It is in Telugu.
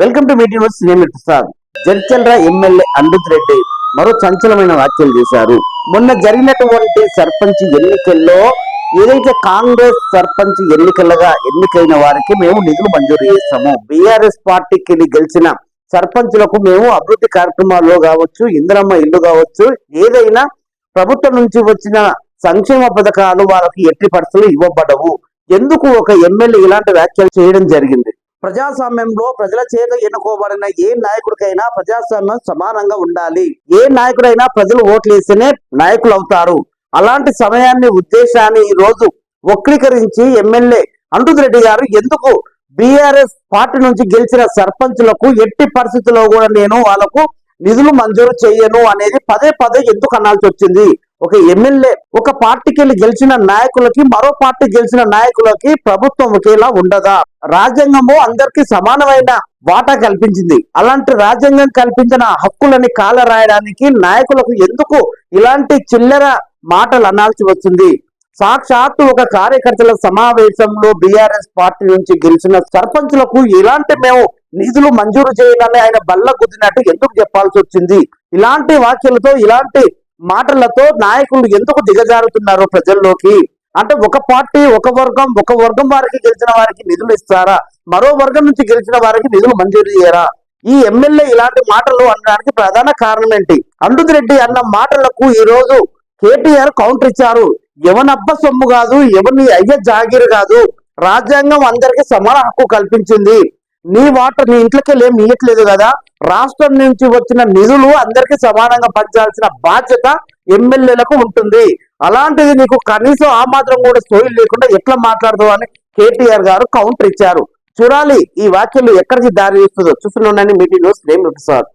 Welcome to meeting news. నేను ప్రసాద్. జడ్చల్ర ఎమ్మెల్యే అమృత్ రెడ్డి మరో సంచలనమైన వ్యాఖ్యలు చేశారు. మొన్న జరిగినటువంటి సర్పంచ్ ఎన్నికల్లో ఏదైతే కాంగ్రెస్ సర్పంచ్ ఎన్నికైన వారికి మేము నిధులు మంజూరు చేస్తాము, బీఆర్ఎస్ పార్టీకి గెలిచిన సర్పంచులకు మేము అభివృద్ధి కార్యక్రమాల్లో కావచ్చు, ఇందిరమ్మ ఇల్లు కావచ్చు, ఏదైనా ప్రభుత్వం నుంచి వచ్చిన సంక్షేమ పథకాలు వాళ్ళకి ఎట్టి పరిస్థితులు ఇవ్వబడవు. ఎందుకు ఒక ఎమ్మెల్యే ఇలాంటి వ్యాఖ్యలు చేయడం జరిగింది? ప్రజాస్వామ్యంలో ప్రజల చేత ఎన్నుకోబడిన ఏ నాయకుడికైనా ప్రజాస్వామ్యం సమానంగా ఉండాలి. ఏ నాయకుడైనా ప్రజలు ఓట్లు వేస్తేనే నాయకులు అవుతారు. అలాంటి సమయాన్ని ఉద్దేశాన్ని ఈ రోజు వక్రీకరించి ఎమ్మెల్యే అమృత్ రెడ్డి గారు ఎందుకు బీఆర్ఎస్ పార్టీ నుంచి గెలిచిన సర్పంచులకు ఎట్టి పరిస్థితుల్లో కూడా నేను వాళ్ళకు నిధులు మంజూరు చేయను అనేది పదే పదే ఎందుకు అనాల్సి వచ్చింది? ఒక ఎమ్మెల్యే ఒక పార్టీకి వెళ్ళి గెలిచిన నాయకులకి మరో పార్టీ గెలిచిన నాయకులకి ప్రభుత్వం ఒకేలా ఉండదా? రాజ్యాంగము అందరికీ సమానమైన వాటా కల్పించింది. అలాంటి రాజ్యాంగం కల్పించిన హక్కులని కాల రాయడానికి నాయకులకు ఎందుకు ఇలాంటి చిల్లర మాటలు అనాల్సి వచ్చింది? సాక్షాత్తు ఒక కార్యకర్తల సమావేశంలో బీఆర్ఎస్ పార్టీ నుంచి గెలిచిన సర్పంచులకు ఇలాంటి మేము నిధులు మంజూరు చేయాలని ఆయన బల్ల గుద్దినట్టు ఎందుకు చెప్పాల్సి వచ్చింది? ఇలాంటి వాక్యాలతో ఇలాంటి మాటలతో నాయకులు ఎందుకు దిగజారుతున్నారు ప్రజల్లోకి? అంటే ఒక పార్టీ ఒక వర్గం వారికి గెలిచిన వారికి నిధులు ఇస్తారా? మరో వర్గం నుంచి గెలిచిన వారికి నిధులు మంజూరు చేయరా? ఈ ఎమ్మెల్యే ఇలాంటి మాటలు అనడానికి ప్రధాన కారణం ఏంటి? అమృత్ రెడ్డి అన్న మాటలకు ఈ రోజు కేటీఆర్ కౌంటర్ ఇచ్చారు. ఎవనబ్బ సొమ్ము కాదు, ఎవరిని అయ్య జాగీరు కాదు, రాజ్యాంగం అందరికీ సమాన హక్కు కల్పించింది. నీ వాటర్ నీ ఇంట్లోకి ఏమి ఇయ్యట్లేదు కదా, రాష్ట్రం నుంచి వచ్చిన నిధులు అందరికీ సమానంగా పంచాల్సిన బాధ్యత ఎమ్మెల్యేలకు ఉంటుంది. అలాంటిది నీకు కనీసం ఆ మాత్రం కూడా సోయి లేకుండా ఎట్లా మాట్లాడదు అని కేటీఆర్ గారు కౌంటర్ ఇచ్చారు. చూడాలి ఈ వ్యాఖ్యలు ఎక్కడికి దారి తీస్తుందో. చూస్తున్నాను మీటింగ్ న్యూస్. నేను ప్రసాద్.